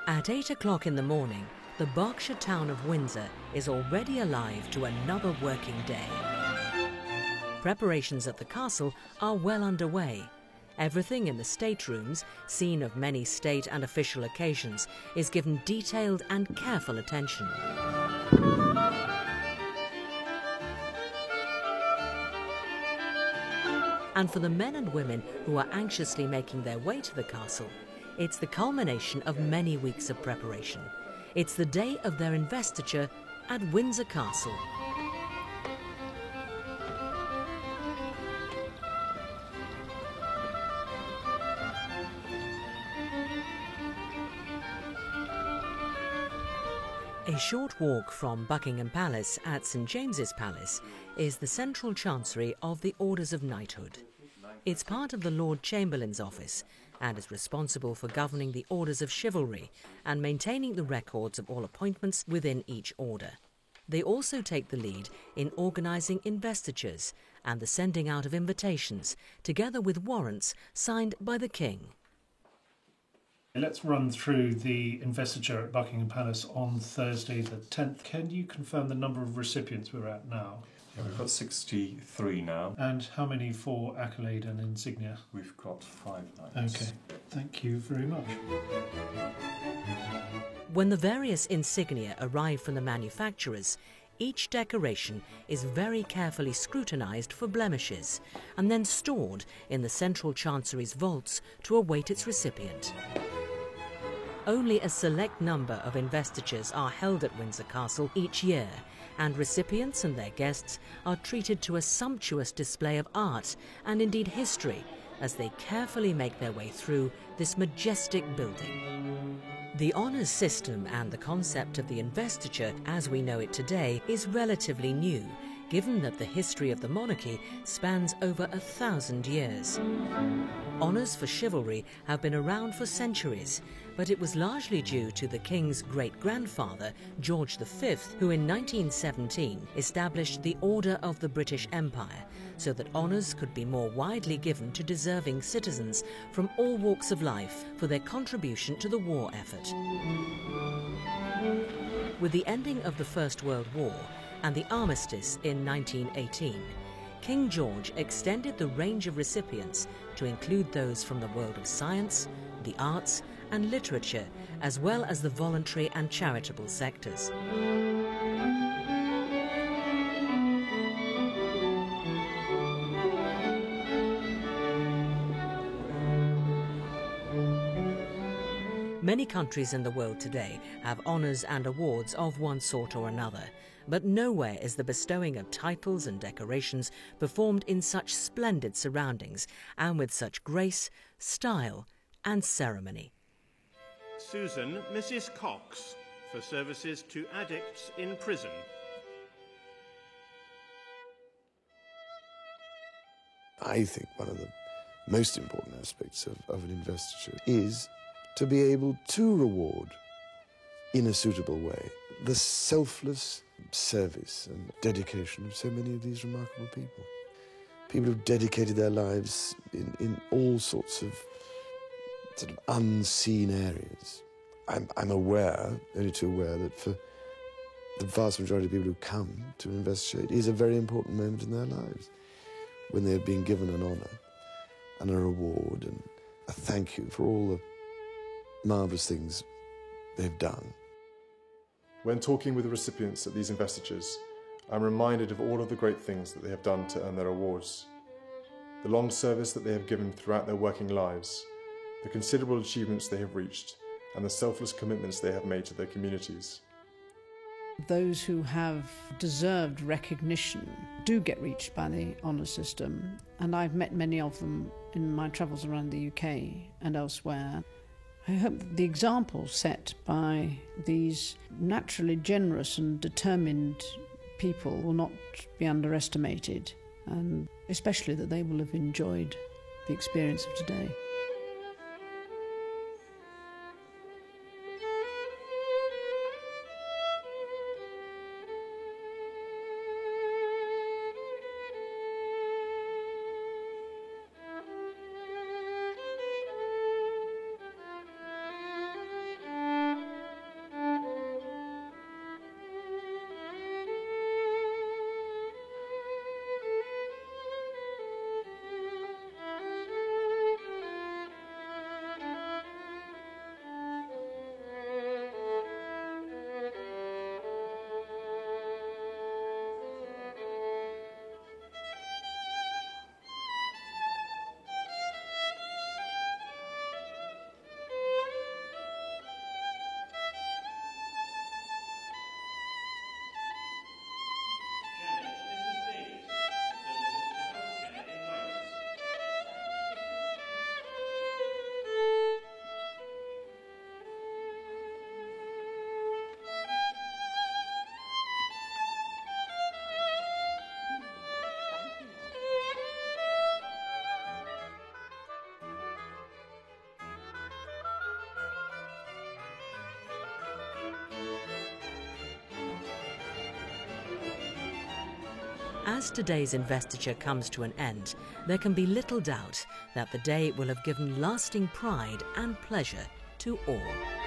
At 8 o'clock in the morning, the Berkshire town of Windsor is already alive to another working day. Preparations at the castle are well underway. Everything in the staterooms, scene of many state and official occasions, is given detailed and careful attention. And for the men and women who are anxiously making their way to the castle, it's the culmination of many weeks of preparation. It's the day of their investiture at Windsor Castle. A short walk from Buckingham Palace at St James's Palace is the central chancery of the Orders of Knighthood. It's part of the Lord Chamberlain's office and is responsible for governing the orders of chivalry and maintaining the records of all appointments within each order. They also take the lead in organising investitures and the sending out of invitations, together with warrants signed by the King. Let's run through the investiture at Buckingham Palace on Thursday the 10th. Can you confirm the number of recipients we're at now? Yeah, we've got 63 now. And how many for accolade and insignia? We've got 5 knights. Okay, thank you very much. When the various insignia arrive from the manufacturers, each decoration is very carefully scrutinised for blemishes and then stored in the central chancery's vaults to await its recipient. Only a select number of investitures are held at Windsor Castle each year, and recipients and their guests are treated to a sumptuous display of art and indeed history as they carefully make their way through this majestic building. The honours system and the concept of the investiture as we know it today is relatively new, given that the history of the monarchy spans over 1,000 years. Honours for chivalry have been around for centuries, but it was largely due to the King's great-grandfather, George V, who in 1917 established the Order of the British Empire, so that honours could be more widely given to deserving citizens from all walks of life for their contribution to the war effort. With the ending of the First World War and the armistice in 1918, King George extended the range of recipients to include those from the world of science, the arts and literature, as well as the voluntary and charitable sectors. Many countries in the world today have honours and awards of one sort or another, but nowhere is the bestowing of titles and decorations performed in such splendid surroundings and with such grace, style and ceremony. Susan, Mrs. Cox, for services to addicts in prison. I think one of the most important aspects of an investiture is to be able to reward in a suitable way the selfless service and dedication of so many of these remarkable people. People who've dedicated their lives in all sorts of sort of unseen areas. I'm aware, only too aware, that for the vast majority of people who come to an investiture, it is a very important moment in their lives when they're being given an honour and a reward and a thank you for all the marvellous things they've done. When talking with the recipients at these investitures, I'm reminded of all of the great things that they have done to earn their awards, the long service that they have given throughout their working lives, the considerable achievements they have reached, and the selfless commitments they have made to their communities. Those who have deserved recognition do get reached by the honour system, and I've met many of them in my travels around the UK and elsewhere. I hope that the example set by these naturally generous and determined people will not be underestimated, and especially that they will have enjoyed the experience of today. As today's investiture comes to an end, there can be little doubt that the day will have given lasting pride and pleasure to all.